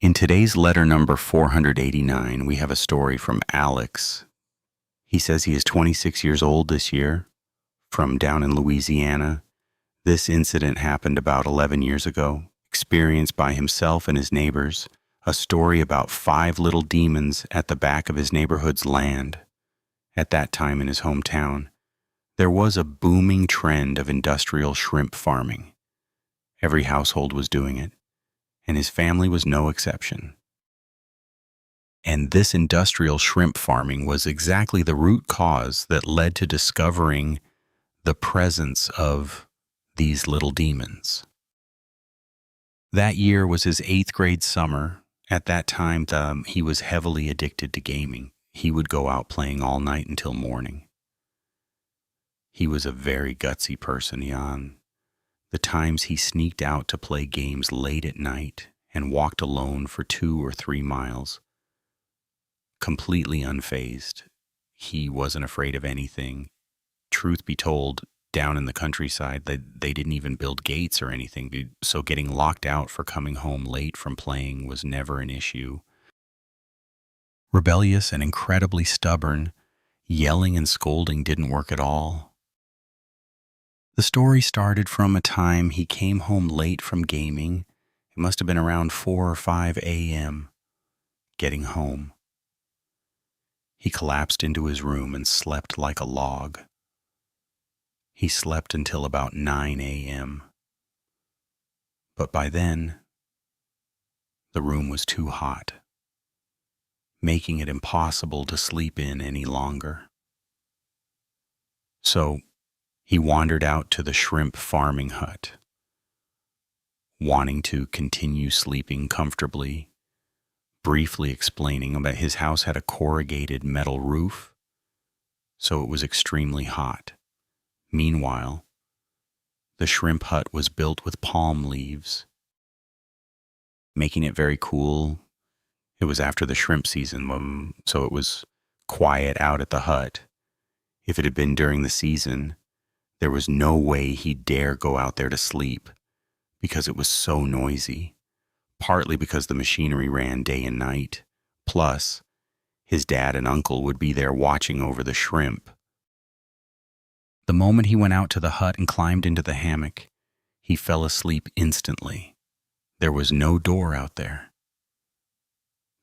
In today's letter number 489, we have a story from Alex. He says he is 26 years old this year, from down in Louisiana. This incident happened about 11 years ago, experienced by himself and his neighbors, a story about 5 little demons at the back of his neighborhood's land. At that time in his hometown, there was a booming trend of industrial shrimp farming. Every household was doing it, and his family was no exception. And this industrial shrimp farming was exactly the root cause that led to discovering the presence of these little demons. That year was his 8th grade summer. At that time, he was heavily addicted to gaming. He would go out playing all night until morning. He was a very gutsy person, Jan. The times he sneaked out to play games late at night and walked alone for 2 or 3 miles, completely unfazed. He wasn't afraid of anything. Truth be told, down in the countryside, they didn't even build gates or anything, so getting locked out for coming home late from playing was never an issue. Rebellious and incredibly stubborn, yelling and scolding didn't work at all. The story started from a time he came home late from gaming. It must have been around 4 or 5 a.m. Getting home, he collapsed into his room and slept like a log. He slept until about 9 a.m. But by then, the room was too hot, making it impossible to sleep in any longer. So, he wandered out to the shrimp farming hut, wanting to continue sleeping comfortably, briefly explaining that his house had a corrugated metal roof, so it was extremely hot. Meanwhile, the shrimp hut was built with palm leaves, making it very cool. It was after the shrimp season, so it was quiet out at the hut. If it had been during the season, there was no way he'd dare go out there to sleep because it was so noisy, partly because the machinery ran day and night. Plus, his dad and uncle would be there watching over the shrimp. The moment he went out to the hut and climbed into the hammock, he fell asleep instantly. There was no door out there.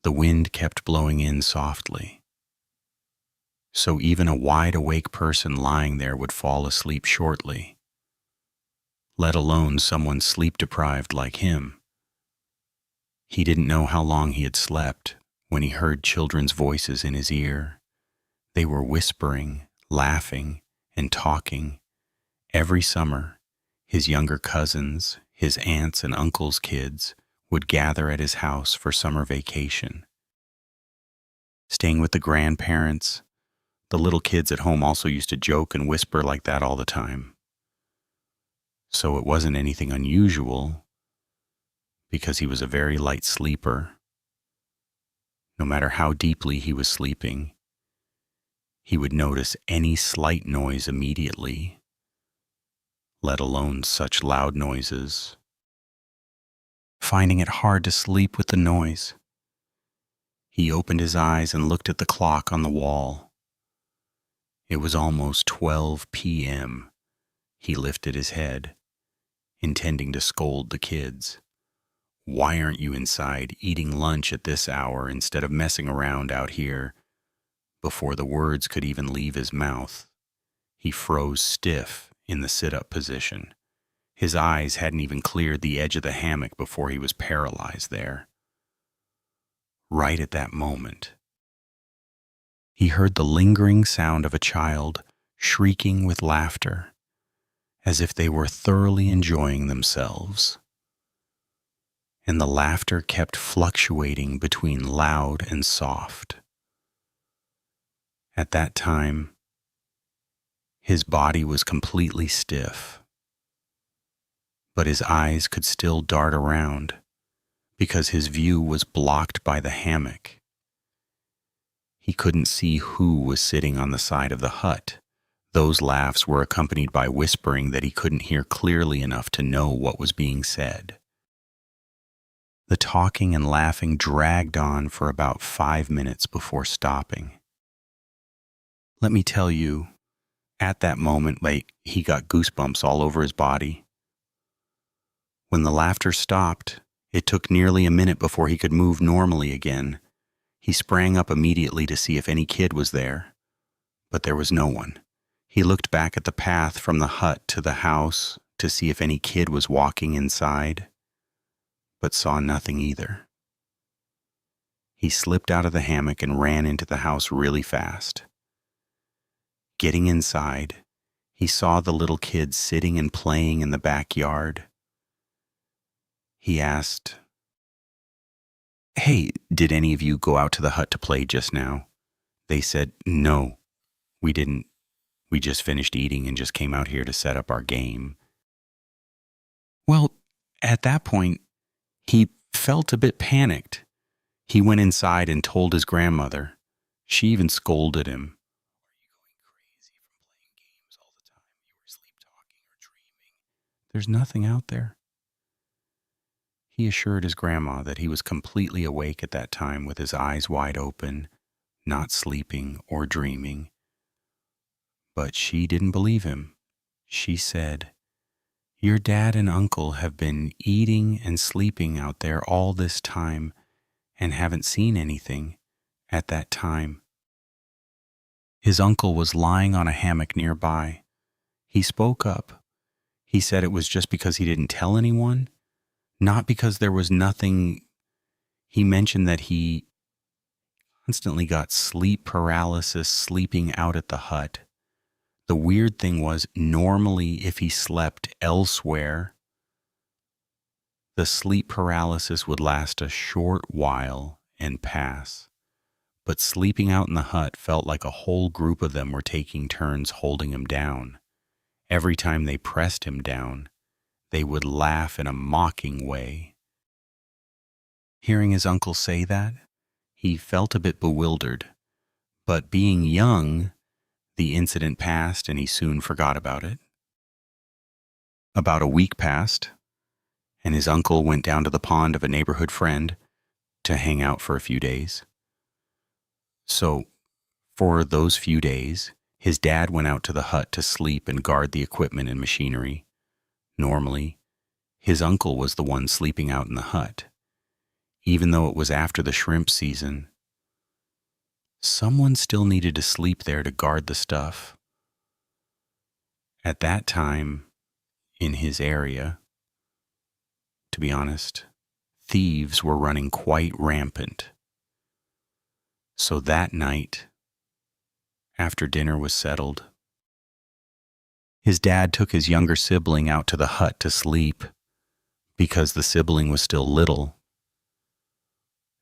The wind kept blowing in softly, so even a wide-awake person lying there would fall asleep shortly, let alone someone sleep-deprived like him. He didn't know how long he had slept when he heard children's voices in his ear. They were whispering, laughing, and talking. Every summer, his younger cousins, his aunts and uncles' kids would gather at his house for summer vacation. Staying with the grandparents, the little kids at home also used to joke and whisper like that all the time. So it wasn't anything unusual, because he was a very light sleeper. No matter how deeply he was sleeping, he would notice any slight noise immediately, let alone such loud noises, finding it hard to sleep with the noise. He opened his eyes and looked at the clock on the wall. It was almost 12 p.m. He lifted his head, intending to scold the kids. "Why aren't you inside eating lunch at this hour instead of messing around out here?" Before the words could even leave his mouth, he froze stiff in the sit-up position. His eyes hadn't even cleared the edge of the hammock before he was paralyzed there. Right at that moment, he heard the lingering sound of a child shrieking with laughter, as if they were thoroughly enjoying themselves. And the laughter kept fluctuating between loud and soft. At that time, his body was completely stiff, but his eyes could still dart around because his view was blocked by the hammock. He couldn't see who was sitting on the side of the hut. Those laughs were accompanied by whispering that he couldn't hear clearly enough to know what was being said. The talking and laughing dragged on for about 5 minutes before stopping. Let me tell you, at that moment, he got goosebumps all over his body. When the laughter stopped, it took nearly a minute before he could move normally again. He sprang up immediately to see if any kid was there, but there was no one. He looked back at the path from the hut to the house to see if any kid was walking inside, but saw nothing either. He slipped out of the hammock and ran into the house really fast. Getting inside, he saw the little kid sitting and playing in the backyard. He asked, "Hey, did any of you go out to the hut to play just now?" They said, "No, we didn't. We just finished eating and just came out here to set up our game." Well, at that point, he felt a bit panicked. He went inside and told his grandmother. She even scolded him. "Are you going crazy from playing games all the time? You were sleep talking or dreaming. There's nothing out there." He assured his grandma that he was completely awake at that time with his eyes wide open, not sleeping or dreaming. But she didn't believe him. She said, "Your dad and uncle have been eating and sleeping out there all this time and haven't seen anything at that time." His uncle was lying on a hammock nearby. He spoke up. He said it was just because he didn't tell anyone, not because there was nothing. He mentioned that he constantly got sleep paralysis sleeping out at the hut. The weird thing was, normally if he slept elsewhere, the sleep paralysis would last a short while and pass. But sleeping out in the hut felt like a whole group of them were taking turns holding him down. Every time they pressed him down, they would laugh in a mocking way. Hearing his uncle say that, he felt a bit bewildered. But being young, the incident passed and he soon forgot about it. About a week passed, and his uncle went down to the pond of a neighborhood friend to hang out for a few days. So, for those few days, his dad went out to the hut to sleep and guard the equipment and machinery. Normally, his uncle was the one sleeping out in the hut. Even though it was after the shrimp season, someone still needed to sleep there to guard the stuff. At that time, in his area, to be honest, thieves were running quite rampant. So that night, after dinner was settled, his dad took his younger sibling out to the hut to sleep because the sibling was still little.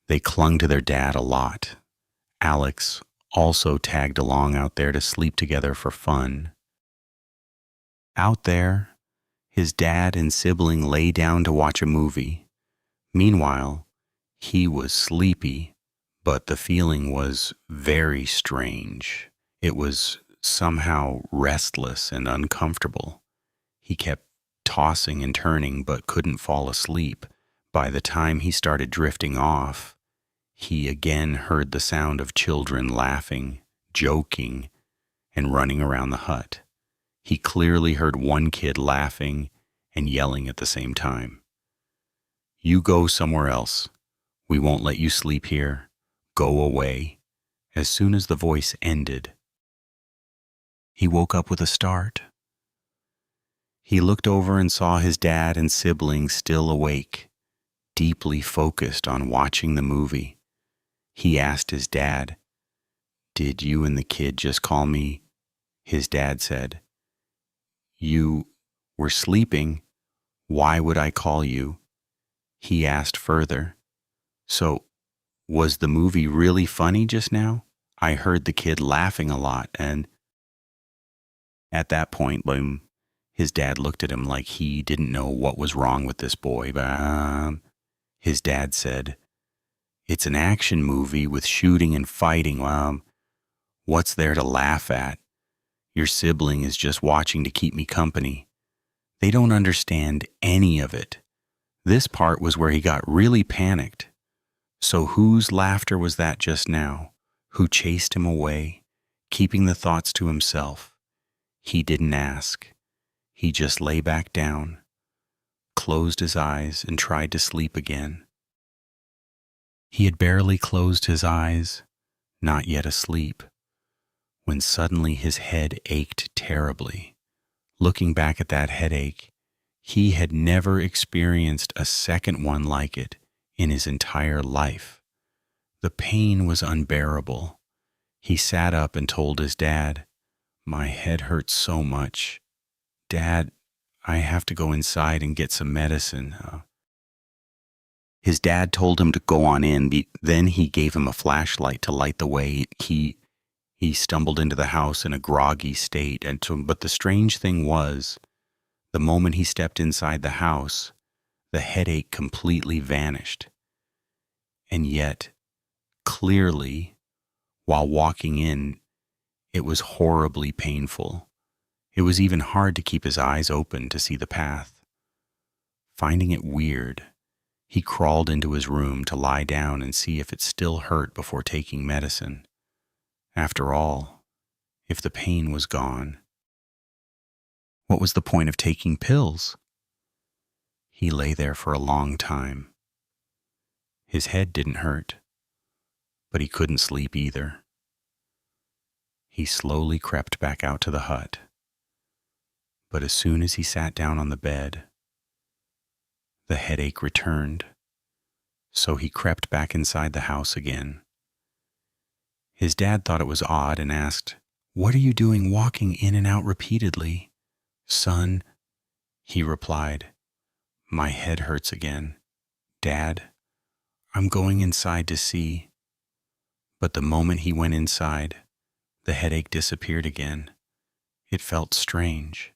They clung to their dad a lot. Alex also tagged along out there to sleep together for fun. Out there, his dad and sibling lay down to watch a movie. Meanwhile, he was sleepy, but the feeling was very strange. It was somehow restless and uncomfortable. He kept tossing and turning but couldn't fall asleep. By the time he started drifting off, he again heard the sound of children laughing, joking, and running around the hut. He clearly heard one kid laughing and yelling at the same time. "You go somewhere else. We won't let you sleep here. Go away." As soon as the voice ended, he woke up with a start. He looked over and saw his dad and siblings still awake, deeply focused on watching the movie. He asked his dad, "Did you and the kid just call me?" His dad said, "You were sleeping. Why would I call you?" He asked further, "So, was the movie really funny just now? I heard the kid laughing a lot and..." At that point, his dad looked at him like he didn't know what was wrong with this boy. His dad said, "It's an action movie with shooting and fighting. What's there to laugh at? Your sibling is just watching to keep me company. They don't understand any of it. This part was where he got really panicked. So whose laughter was that just now? Who chased him away, keeping the thoughts to himself? He didn't ask. He just lay back down, closed his eyes, and tried to sleep again. He had barely closed his eyes, not yet asleep, when suddenly his head ached terribly. Looking back at that headache, he had never experienced a second one like it in his entire life. The pain was unbearable. He sat up and told his dad, "My head hurts so much. Dad, I have to go inside and get some medicine." His dad told him to go on in. Then he gave him a flashlight to light the way. He stumbled into the house in a groggy state. But the strange thing was, the moment he stepped inside the house, the headache completely vanished. And yet, clearly, while walking in, it was horribly painful. It was even hard to keep his eyes open to see the path. Finding it weird, he crawled into his room to lie down and see if it still hurt before taking medicine. After all, if the pain was gone, what was the point of taking pills? He lay there for a long time. His head didn't hurt, but he couldn't sleep either. He slowly crept back out to the hut. But as soon as he sat down on the bed, the headache returned, so he crept back inside the house again. His dad thought it was odd and asked, "What are you doing walking in and out repeatedly?" "Son," he replied, "my head hurts again. Dad, I'm going inside to see." But the moment he went inside, the headache disappeared again. It felt strange.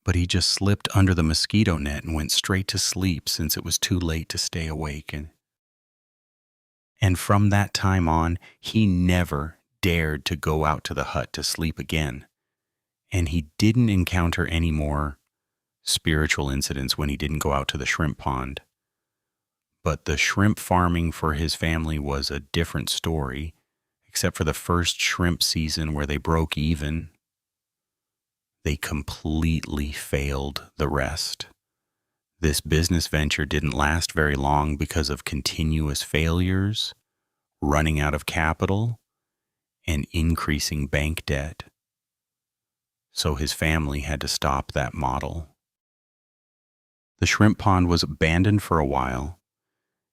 But he just slipped under the mosquito net and went straight to sleep since it was too late to stay awake. And from that time on, he never dared to go out to the hut to sleep again. And he didn't encounter any more spiritual incidents when he didn't go out to the shrimp pond. But the shrimp farming for his family was a different story, except for the first shrimp season where they broke even. They completely failed the rest. This business venture didn't last very long because of continuous failures, running out of capital, and increasing bank debt. So his family had to stop that model. The shrimp pond was abandoned for a while,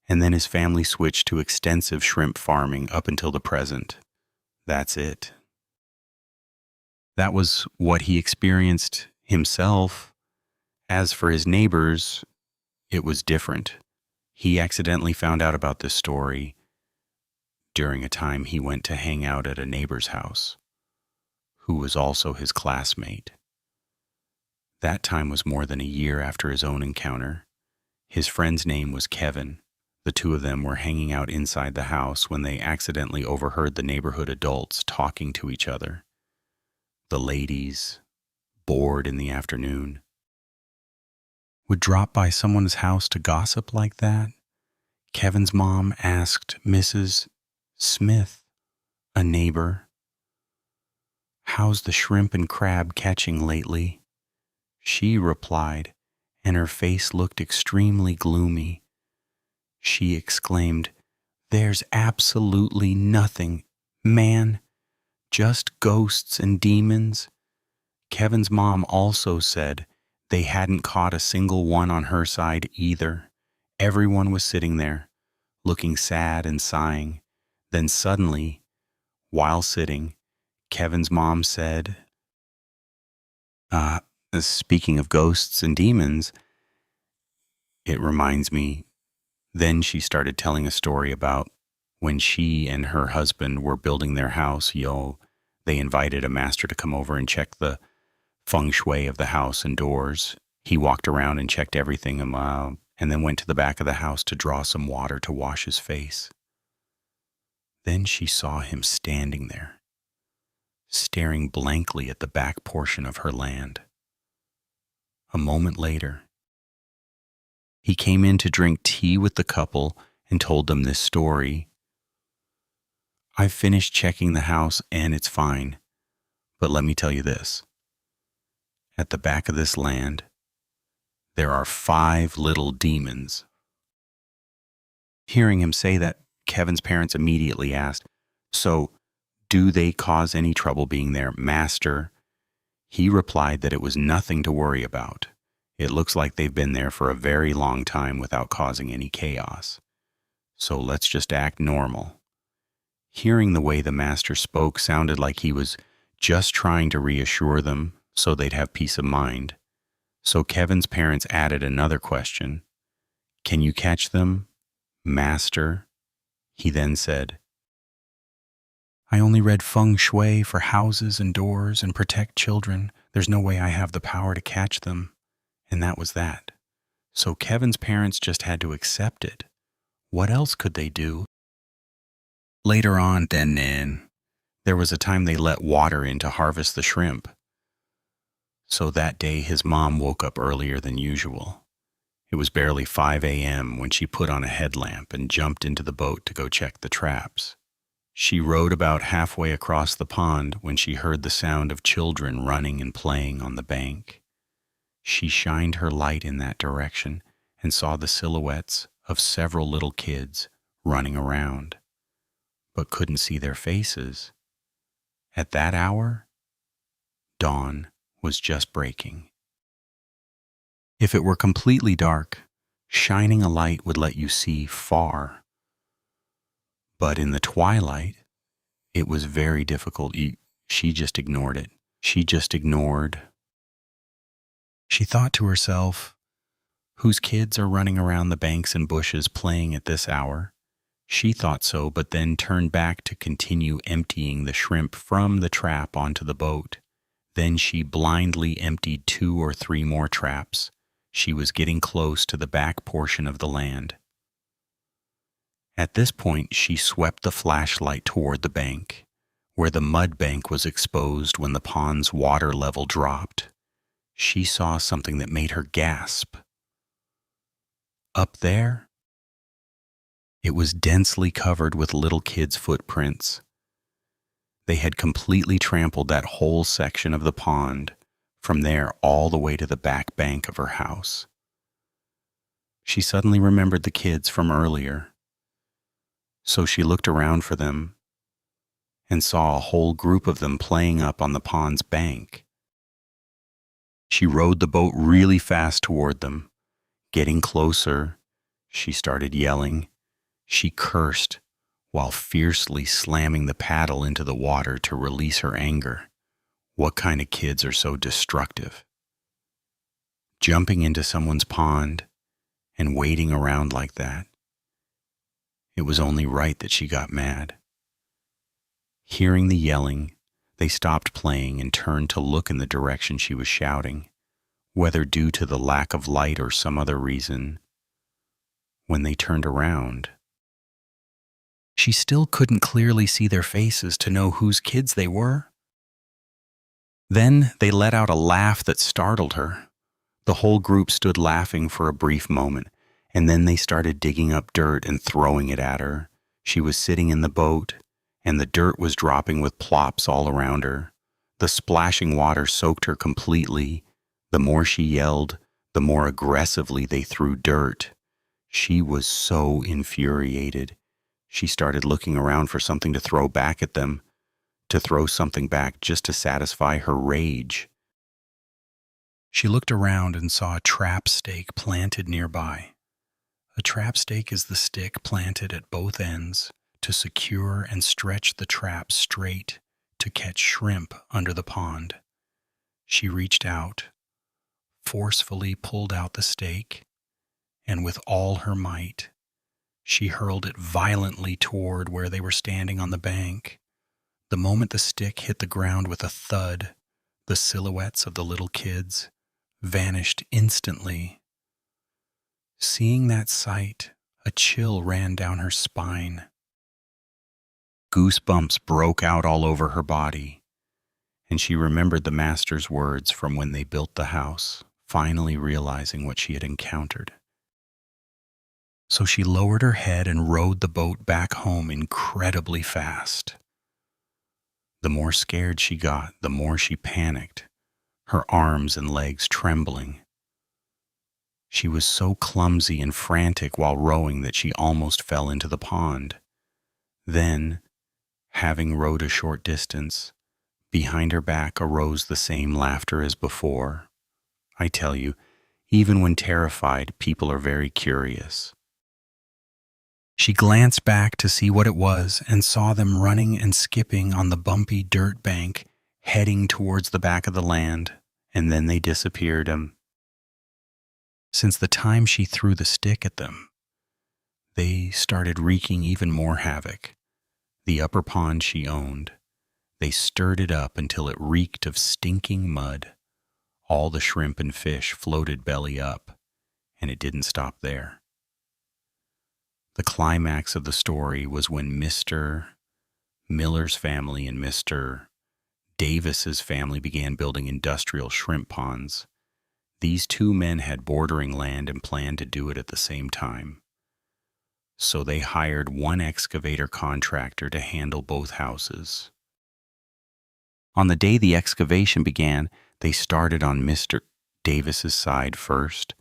and then his family switched to extensive shrimp farming up until the present. That's it. That was what he experienced himself. As for his neighbors, it was different. He accidentally found out about this story during a time he went to hang out at a neighbor's house, who was also his classmate. That time was more than a year after his own encounter. His friend's name was Kevin. The two of them were hanging out inside the house when they accidentally overheard the neighborhood adults talking to each other. The ladies, bored in the afternoon, would drop by someone's house to gossip like that. Kevin's mom asked Mrs. Smith, a neighbor, "How's the shrimp and crab catching lately?" She replied, and her face looked extremely gloomy. She exclaimed, "There's absolutely nothing, man. Just ghosts and demons." Kevin's mom also said they hadn't caught a single one on her side either. Everyone was sitting there, looking sad and sighing. Then suddenly, while sitting, Kevin's mom said, "Speaking of ghosts and demons, it reminds me." Then she started telling a story about when she and her husband were building their house. They invited a master to come over and check the feng shui of the house and doors. He walked around and checked everything and then went to the back of the house to draw some water to wash his face. Then she saw him standing there, staring blankly at the back portion of her land. A moment later, He came in to drink tea with the couple and told them this story. "I've finished checking the house and it's fine, but let me tell you this. At the back of this land, there are 5 little demons." Hearing him say that, Kevin's parents immediately asked, "So, do they cause any trouble being there, Master?" He replied that it was nothing to worry about. It looks like they've been there for a very long time without causing any chaos. So let's just act normal. Hearing the way the master spoke sounded like he was just trying to reassure them so they'd have peace of mind. So Kevin's parents added another question. "Can you catch them, Master?" He then said, "I only read feng shui for houses and doors and protect children. There's no way I have the power to catch them." And that was that. So Kevin's parents just had to accept it. What else could they do? Later on, then, there was a time they let water in to harvest the shrimp. So that day his mom woke up earlier than usual. It was barely 5 a.m. when she put on a headlamp and jumped into the boat to go check the traps. She rowed about halfway across the pond when she heard the sound of children running and playing on the bank. She shined her light in that direction and saw the silhouettes of several little kids running around, but couldn't see their faces. At that hour, dawn was just breaking. If it were completely dark, shining a light would let you see far. But in the twilight, it was very difficult. She just ignored it. She thought to herself, "Whose kids are running around the banks and bushes playing at this hour?" She thought so, but then turned back to continue emptying the shrimp from the trap onto the boat. Then she blindly emptied 2 or 3 more traps. She was getting close to the back portion of the land. At this point, she swept the flashlight toward the bank, where the mud bank was exposed when the pond's water level dropped. She saw something that made her gasp. Up there, it was densely covered with little kids' footprints. They had completely trampled that whole section of the pond, from there all the way to the back bank of her house. She suddenly remembered the kids from earlier. So she looked around for them and saw a whole group of them playing up on the pond's bank. She rowed the boat really fast toward them. Getting closer, she started yelling. She cursed while fiercely slamming the paddle into the water to release her anger. What kind of kids are so destructive? Jumping into someone's pond and waiting around like that. It was only right that she got mad. Hearing the yelling, they stopped playing and turned to look in the direction she was shouting, whether due to the lack of light or some other reason. When they turned around, she still couldn't clearly see their faces to know whose kids they were. Then they let out a laugh that startled her. The whole group stood laughing for a brief moment, and then they started digging up dirt and throwing it at her. She was sitting in the boat, and the dirt was dropping with plops all around her. The splashing water soaked her completely. The more she yelled, the more aggressively they threw dirt. She was so infuriated. She started looking around for something to throw back at them, to throw something back just to satisfy her rage. She looked around and saw a trap stake planted nearby. A trap stake is the stick planted at both ends to secure and stretch the trap straight to catch shrimp under the pond. She reached out, forcefully pulled out the stake, and with all her might, she hurled it violently toward where they were standing on the bank. The moment the stick hit the ground with a thud, the silhouettes of the little kids vanished instantly. Seeing that sight, a chill ran down her spine. Goosebumps broke out all over her body, and she remembered the master's words from when they built the house, finally realizing what she had encountered. So she lowered her head and rowed the boat back home incredibly fast. The more scared she got, the more she panicked, her arms and legs trembling. She was so clumsy and frantic while rowing that she almost fell into the pond. Then, having rowed a short distance, behind her back arose the same laughter as before. I tell you, even when terrified, people are very curious. She glanced back to see what it was and saw them running and skipping on the bumpy dirt bank, heading towards the back of the land, and then they disappeared. Since the time she threw the stick at them, they started wreaking even more havoc. The upper pond she owned, they stirred it up until it reeked of stinking mud. All the shrimp and fish floated belly up, and it didn't stop there. The climax of the story was when Mr. Miller's family and Mr. Davis's family began building industrial shrimp ponds. These two men had bordering land and planned to do it at the same time. So they hired one excavator contractor to handle both houses. On the day the excavation began, they started on Mr. Davis's side first.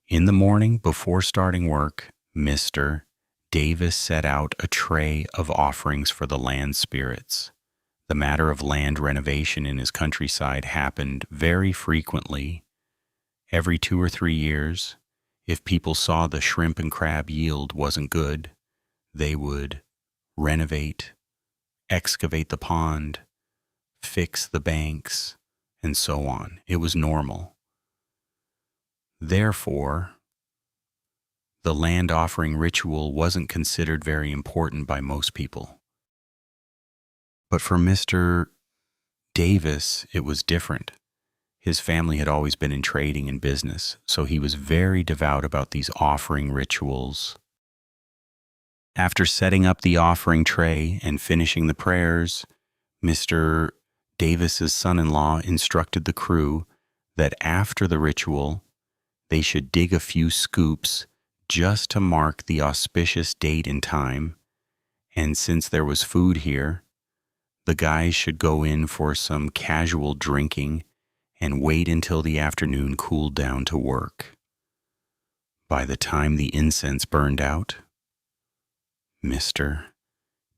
In the morning, before starting work, Mr. Davis set out a tray of offerings for the land spirits. The matter of land renovation in his countryside happened very frequently. Every 2 or 3 years, if people saw the shrimp and crab yield wasn't good, they would renovate, excavate the pond, fix the banks, and so on. It was normal. Therefore, the land offering ritual wasn't considered very important by most people. But for Mr. Davis, it was different. His family had always been in trading and business, so he was very devout about these offering rituals. After setting up the offering tray and finishing the prayers, Mr. Davis's son-in-law instructed the crew that after the ritual, they should dig a few scoops just to mark the auspicious date and time, and since there was food here, the guys should go in for some casual drinking and wait until the afternoon cooled down to work. By the time the incense burned out, Mr.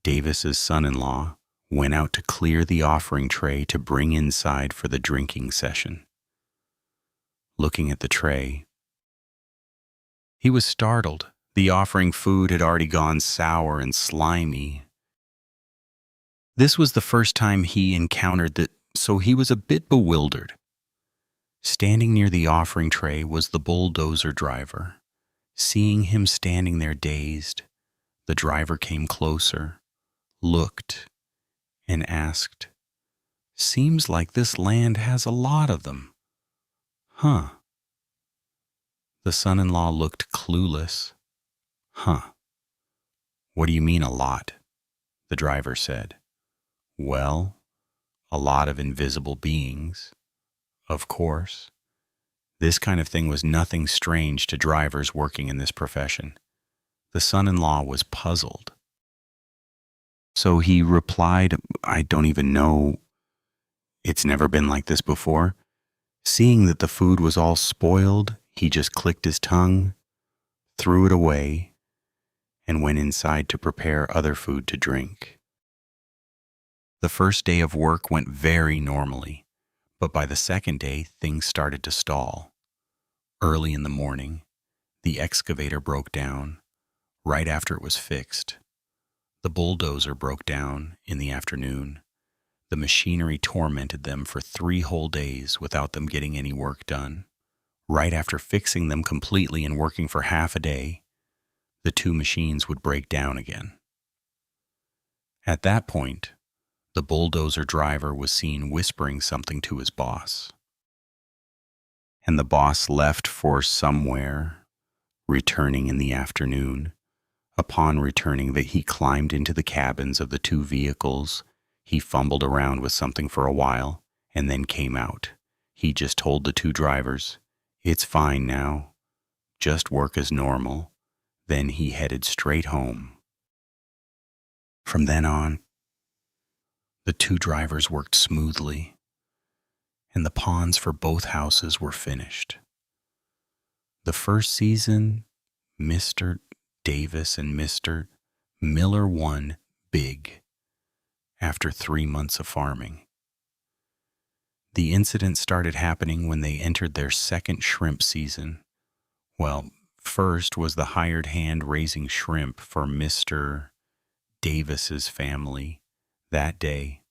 Davis's son-in-law went out to clear the offering tray to bring inside for the drinking session. Looking at the tray, he was startled. The offering food had already gone sour and slimy. This was the first time he encountered that, so he was a bit bewildered. Standing near the offering tray was the bulldozer driver. Seeing him standing there dazed, the driver came closer, looked, and asked, "Seems like this land has a lot of them." "Huh." The son-in-law looked clueless. "Huh. What do you mean a lot?" the driver said. "Well, a lot of invisible beings, of course." This kind of thing was nothing strange to drivers working in this profession. The son-in-law was puzzled. So he replied, "I don't even know. It's never been like this before." Seeing that the food was all spoiled, he just clicked his tongue, threw it away, and went inside to prepare other food to drink. The first day of work went very normally, but by the second day, things started to stall. Early in the morning, the excavator broke down right after it was fixed. The bulldozer broke down in the afternoon. The machinery tormented them for 3 whole days without them getting any work done. Right after fixing them completely and working for half a day, the 2 machines would break down again. At that point, the bulldozer driver was seen whispering something to his boss. And the boss left for somewhere, returning in the afternoon. Upon returning, he climbed into the cabins of the 2 vehicles. He fumbled around with something for a while and then came out. He just told the 2 drivers, "It's fine now. Just work as normal." Then he headed straight home. From then on, the two drivers worked smoothly, and the ponds for both houses were finished. The first season, Mr. Davis and Mr. Miller won big after 3 months of farming. The incident started happening when they entered their second shrimp season. Well, first was the hired hand raising shrimp for Mr. Davis's family. That day,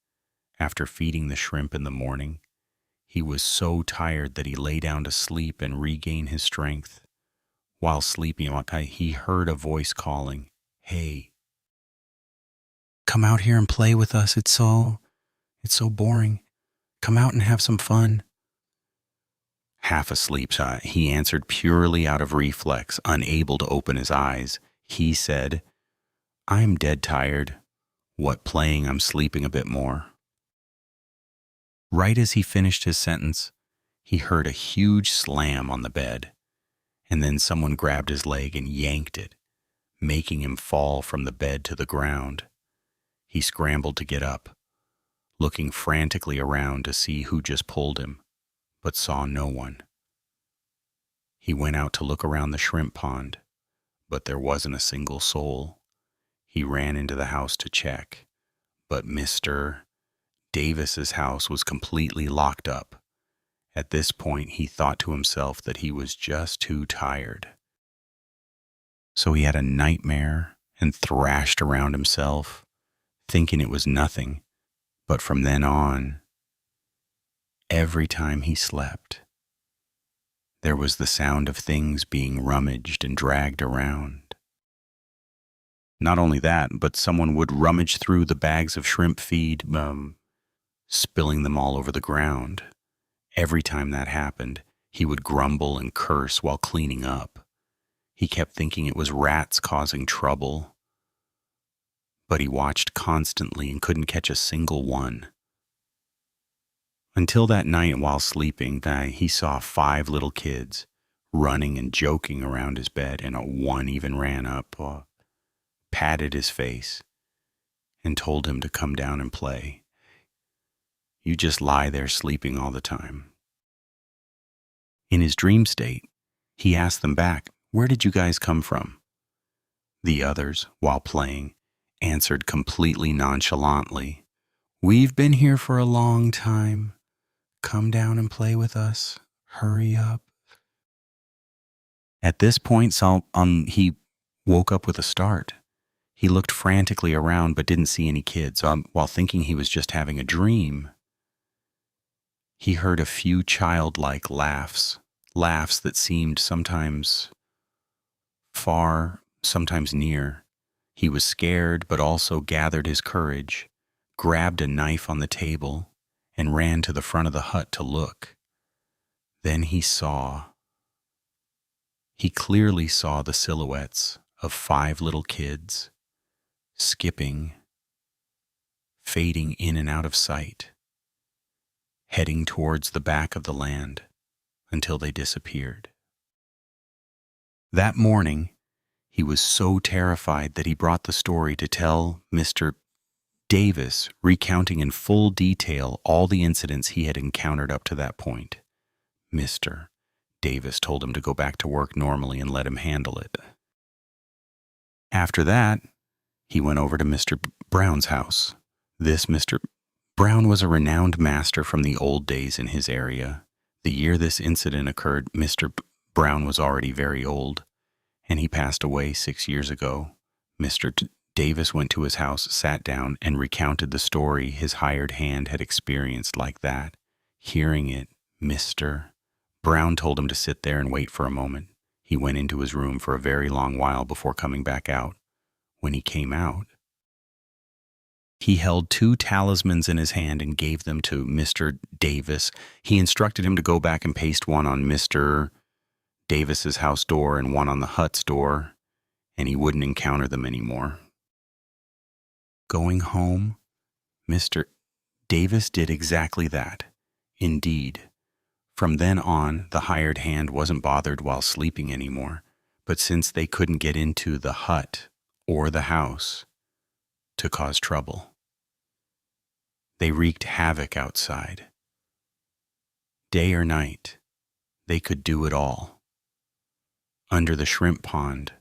after feeding the shrimp in the morning, he was so tired that he lay down to sleep and regain his strength. While sleeping, he heard a voice calling, "Hey, come out here and play with us. It's so boring. Come out and have some fun." Half asleep, he answered purely out of reflex, unable to open his eyes. He said, "I'm dead tired. What playing? I'm sleeping a bit more." Right as he finished his sentence, he heard a huge slam on the bed, and then someone grabbed his leg and yanked it, making him fall from the bed to the ground. He scrambled to get up, looking frantically around to see who just pulled him, but saw no one. He went out to look around the shrimp pond, but there wasn't a single soul. He ran into the house to check, but Mr. Davis's house was completely locked up. At this point, he thought to himself that he was just too tired. So he had a nightmare and thrashed around himself, thinking it was nothing. But from then on, every time he slept, there was the sound of things being rummaged and dragged around. Not only that, but someone would rummage through the bags of shrimp feed, spilling them all over the ground. Every time that happened, he would grumble and curse while cleaning up. He kept thinking it was rats causing trouble, but he watched constantly and couldn't catch a single one. Until that night while sleeping, he saw 5 little kids running and joking around his bed, and one even ran up, patted his face, and told him to come down and play. "You just lie there sleeping all the time." In his dream state, he asked them back, "Where did you guys come from?" The others, while playing, answered completely nonchalantly, "We've been here for a long time. Come down and play with us. Hurry up." At this point, he woke up with a start. He looked frantically around but didn't see any kids. While thinking he was just having a dream, he heard a few childlike laughs that seemed sometimes far, sometimes near. He was scared but also gathered his courage, grabbed a knife on the table, and ran to the front of the hut to look. Then he clearly saw the silhouettes of 5 little kids, skipping, fading in and out of sight, heading towards the back of the land until they disappeared. That morning, he was so terrified that he brought the story to tell Mr. Davis, recounting in full detail all the incidents he had encountered up to that point. Mr. Davis told him to go back to work normally and let him handle it. After that, he went over to Mr. Brown's house. This Mr. Brown was a renowned master from the old days in his area. The year this incident occurred, Mr. Brown was already very old, and he passed away 6 years ago. Mr. Davis went to his house, sat down, and recounted the story his hired hand had experienced like that. Hearing it, Mr. Brown told him to sit there and wait for a moment. He went into his room for a very long while before coming back out. When he came out, he held 2 talismans in his hand and gave them to Mr. Davis. He instructed him to go back and paste one on Mr. Davis's house door and one on the hut's door, and he wouldn't encounter them anymore. Going home, Mr. Davis did exactly that. Indeed, from then on, the hired hand wasn't bothered while sleeping anymore, But since they couldn't get into the hut or the house to cause trouble, they wreaked havoc outside. Day or night, they could do it all. Under the shrimp pond,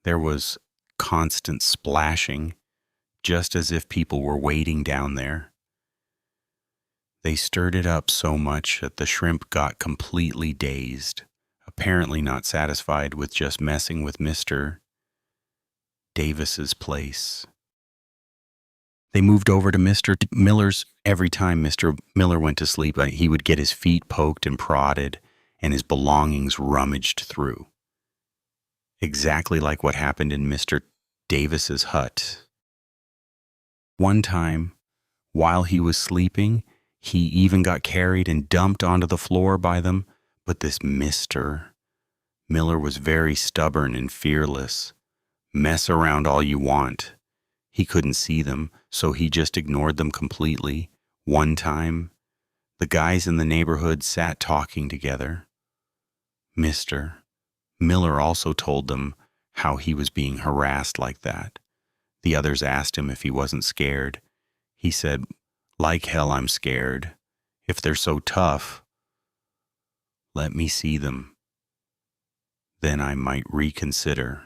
there was constant splashing, just as if people were wading down there. They stirred it up so much that the shrimp got completely dazed, apparently not satisfied with just messing with Mr. Davis's place. They moved over to Mr. Miller's. Every time Mr. Miller went to sleep, he would get his feet poked and prodded and his belongings rummaged through. Exactly like what happened in Mr. Davis's hut. One time, while he was sleeping, he even got carried and dumped onto the floor by them, but this Mr. Miller was very stubborn and fearless. Mess around all you want. He couldn't see them, so he just ignored them completely. One time, the guys in the neighborhood sat talking together. Mr. Miller also told them how he was being harassed like that. The others asked him if he wasn't scared. He said, "Like hell I'm scared. If they're so tough, let me see them. Then I might reconsider."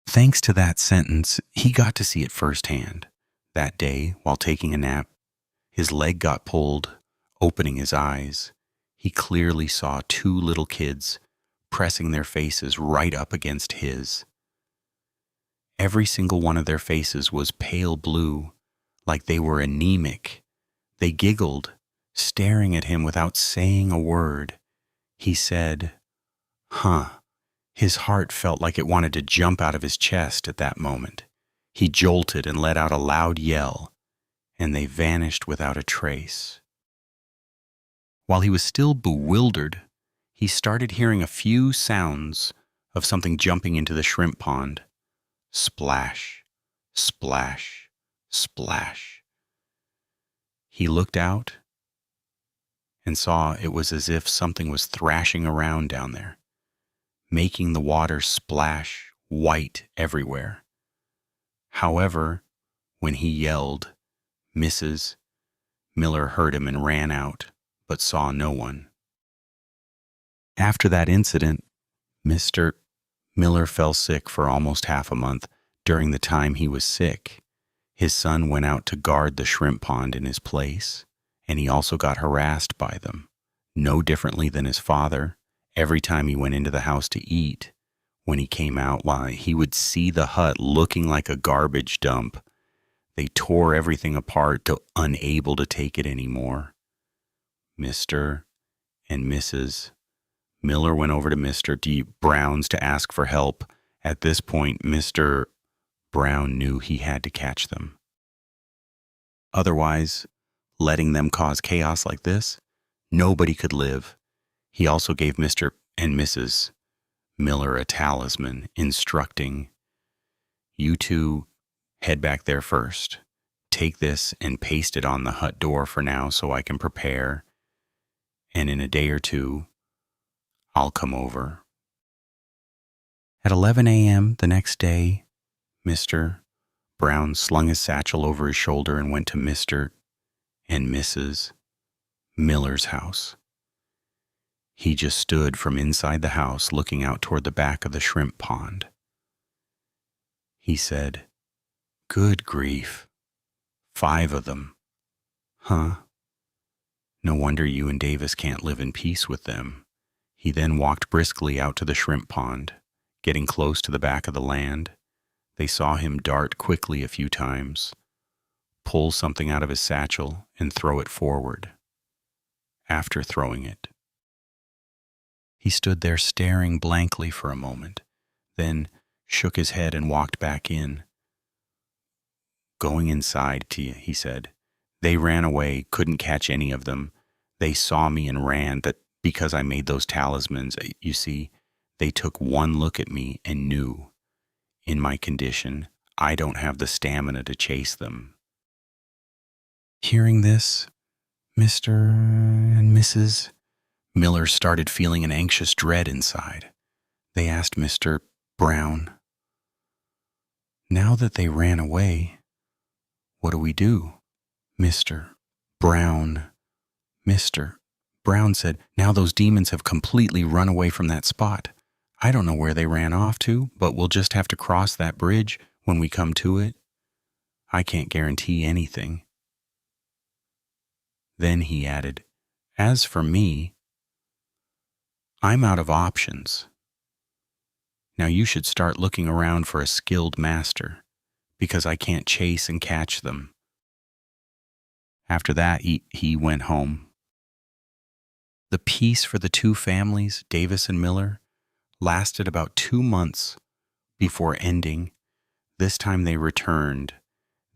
Thanks to that sentence, he got to see it firsthand. That day, while taking a nap, his leg got pulled, opening his eyes. He clearly saw two little kids pressing their faces right up against his. Every single one of their faces was pale blue, like they were anemic. They giggled, staring at him without saying a word. He said, "Huh." His heart felt like it wanted to jump out of his chest at that moment. He jolted and let out a loud yell, and they vanished without a trace. While he was still bewildered, he started hearing a few sounds of something jumping into the shrimp pond. Splash, splash, splash. He looked out and saw it was as if something was thrashing around down there, making the water splash white everywhere. However, when he yelled, Mrs. Miller heard him and ran out, but saw no one. After that incident, Mr. Miller fell sick for almost half a month. During the time he was sick, his son went out to guard the shrimp pond in his place, and he also got harassed by them, no differently than his father. Every time he went into the house to eat, when he came out, he would see the hut looking like a garbage dump. They tore everything apart, unable to take it anymore. Mr. and Mrs. Miller went over to Mr. D. Brown's to ask for help. At this point, Mr. Brown knew he had to catch them. Otherwise, letting them cause chaos like this, nobody could live. He also gave Mr. and Mrs. Miller a talisman, instructing, "You two head back there first. Take this and paste it on the hut door for now so I can prepare, and in a day or two, I'll come over." At 11 a.m. the next day, Mr. Brown slung his satchel over his shoulder and went to Mr. and Mrs. Miller's house. He just stood from inside the house looking out toward the back of the shrimp pond. He said, "Good grief, 5 of them. Huh? No wonder you and Davis can't live in peace with them." He then walked briskly out to the shrimp pond. Getting close to the back of the land, they saw him dart quickly a few times, pull something out of his satchel, and throw it forward. After throwing it, he stood there staring blankly for a moment, then shook his head and walked back in. "Going inside, Tia," he said. "They ran away, couldn't catch any of them. They saw me and ran, that because I made those talismans. You see, they took one look at me and knew. In my condition, I don't have the stamina to chase them." Hearing this, Mr. and Mrs. Miller started feeling an anxious dread inside. they asked Mr. Brown. Now that they ran away, what do we do? Mr. Brown. Mr. Brown said, now those demons have completely run away from that spot. I don't know where they ran off to, but we'll just have to cross that bridge when we come to it. I can't guarantee anything. Then he added, as for me, I'm out of options. Now you should start looking around for a skilled master, because I can't chase and catch them. After that, he went home. The peace for the two families, Davis and Miller, lasted about 2 months before ending. This time they returned.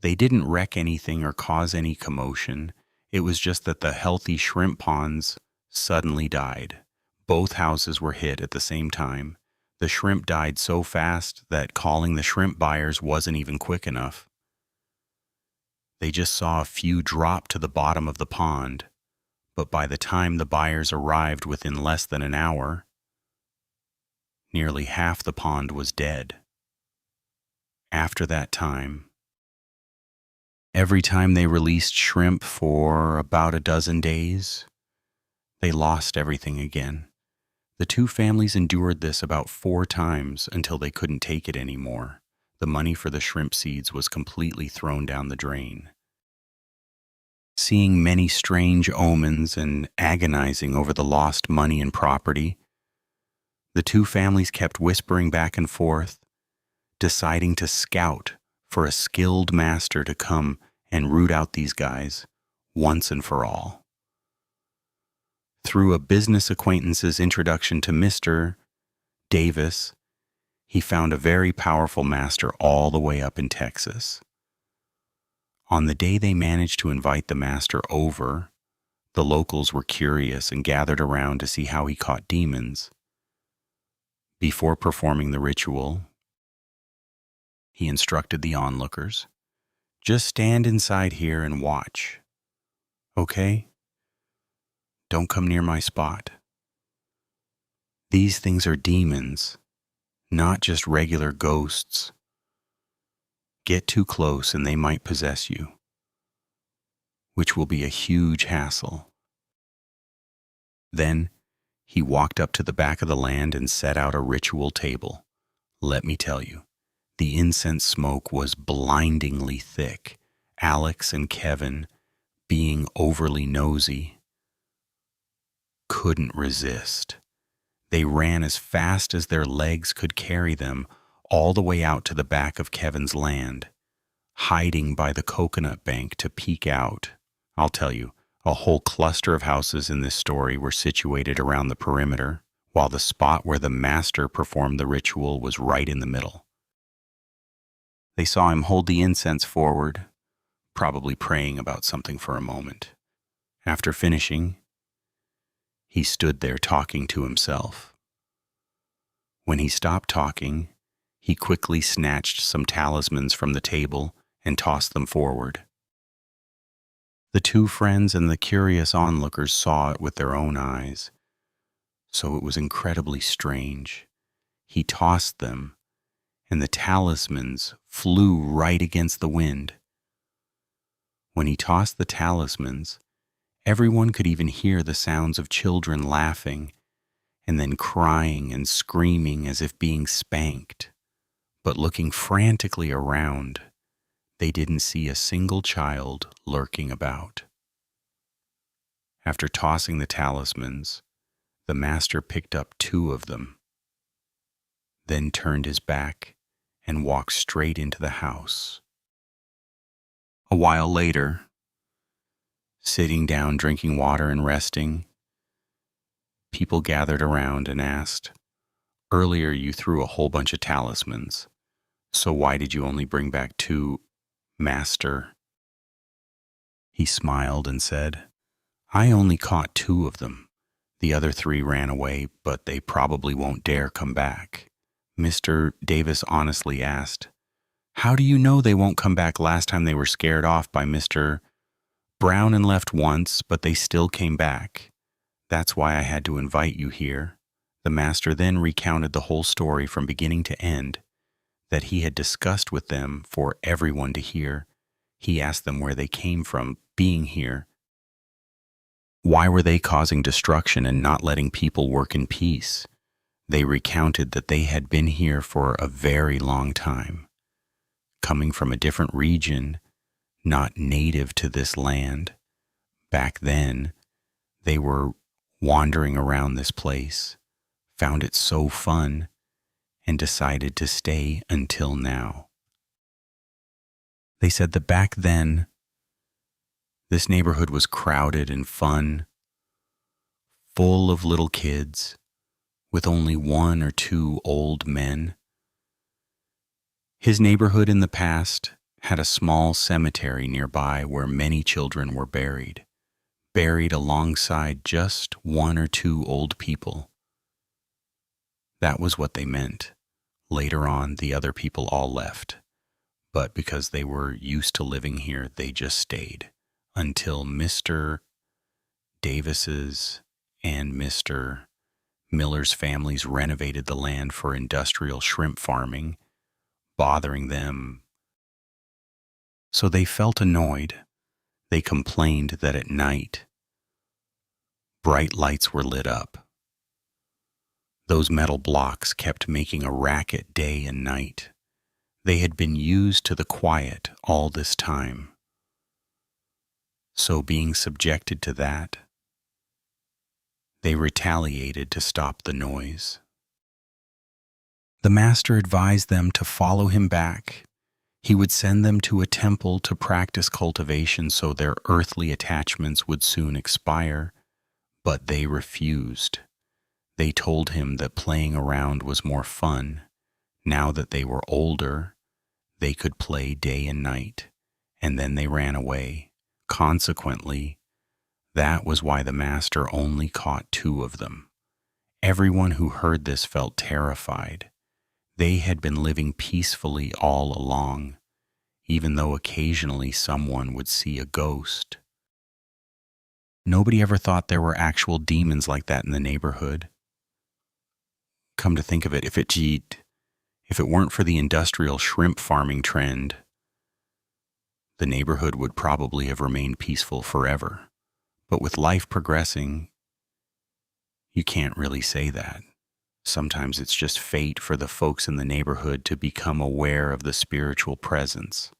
They didn't wreck anything or cause any commotion. It was just that the healthy shrimp ponds suddenly died. Both houses were hit at the same time. The shrimp died so fast that calling the shrimp buyers wasn't even quick enough. They just saw a few drop to the bottom of the pond, but by the time the buyers arrived within less than an hour, nearly half the pond was dead. After that time, every time they released shrimp for about a dozen days, they lost everything again. The two families endured this about 4 times until they couldn't take it anymore. The money for the shrimp seeds was completely thrown down the drain. Seeing many strange omens and agonizing over the lost money and property, the two families kept whispering back and forth, deciding to scout for a skilled master to come and root out these guys once and for all. Through a business acquaintance's introduction to Mr. Davis, he found a very powerful master all the way up in Texas. On the day they managed to invite the master over, the locals were curious and gathered around to see how he caught demons. Before performing the ritual, he instructed the onlookers, just stand inside here and watch, okay? Don't come near my spot. These things are demons, not just regular ghosts. Get too close and they might possess you, which will be a huge hassle. Then he walked up to the back of the land and set out a ritual table. Let me tell you, the incense smoke was blindingly thick. Alex and Kevin, being overly nosy, couldn't resist. They ran as fast as their legs could carry them all the way out to the back of Kevin's land, hiding by the coconut bank to peek out. I'll tell you, a whole cluster of houses in this story were situated around the perimeter, while the spot where the master performed the ritual was right in the middle. They saw him hold the incense forward, probably praying about something for a moment. After finishing, he stood there talking to himself. When he stopped talking, he quickly snatched some talismans from the table and tossed them forward. The two friends and the curious onlookers saw it with their own eyes, so it was incredibly strange. He tossed them, and the talismans flew right against the wind. When he tossed the talismans, everyone could even hear the sounds of children laughing and then crying and screaming as if being spanked. But looking frantically around, they didn't see a single child lurking about. After tossing the talismans, the master picked up 2 of them, then turned his back and walked straight into the house. A while later, sitting down, drinking water and resting, people gathered around and asked, "Earlier you threw a whole bunch of talismans, so why did you only bring back 2, Master?" He smiled and said, "I only caught 2 of them. The other 3 ran away, but they probably won't dare come back." Mr. Davis honestly asked, "How do you know they won't come back? Last time they were scared off by Mr. Brown and left once, but they still came back. That's why I had to invite you here. The master then recounted the whole story from beginning to end that he had discussed with them for everyone to hear. He asked them where they came from being here. Why were they causing destruction and not letting people work in peace? They recounted that they had been here for a very long time, coming from a different region, not native to this land. Back then, they were wandering around this place, found it so fun, and decided to stay until now. They said that back then, this neighborhood was crowded and fun, full of little kids, with only one or two old men. His neighborhood in the past had a small cemetery nearby where many children were buried alongside just one or two old people. That was what they meant. Later on, the other people all left, but because they were used to living here, they just stayed until Mr. Davis's and Mr. Miller's families renovated the land for industrial shrimp farming, bothering them. So they felt annoyed. They complained that at night, bright lights were lit up. Those metal blocks kept making a racket day and night. They had been used to the quiet all this time. So being subjected to that, they retaliated to stop the noise. The master advised them to follow him back. He would send them to a temple to practice cultivation so their earthly attachments would soon expire, but they refused. They told him that playing around was more fun. Now that they were older, they could play day and night, and then they ran away. Consequently, that was why the master only caught 2 of them. Everyone who heard this felt terrified. They had been living peacefully all along, even though occasionally someone would see a ghost. Nobody ever thought there were actual demons like that in the neighborhood. Come to think of it, if it weren't for the industrial shrimp farming trend, the neighborhood would probably have remained peaceful forever. But with life progressing, you can't really say that. Sometimes it's just fate for the folks in the neighborhood to become aware of the spiritual presence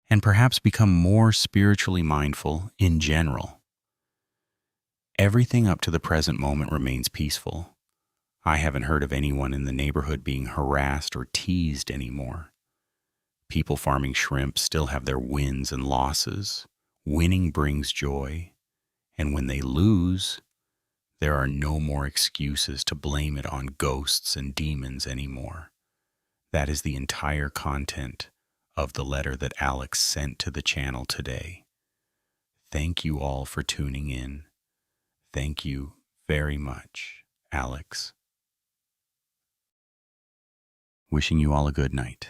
and perhaps become more spiritually mindful in general. Everything up to the present moment remains peaceful. I haven't heard of anyone in the neighborhood being harassed or teased anymore. People farming shrimp still have their wins and losses. Winning brings joy, and when they lose, there are no more excuses to blame it on ghosts and demons anymore. That is the entire content of the letter that Alex sent to the channel today. Thank you all for tuning in. Thank you very much, Alex. Wishing you all a good night.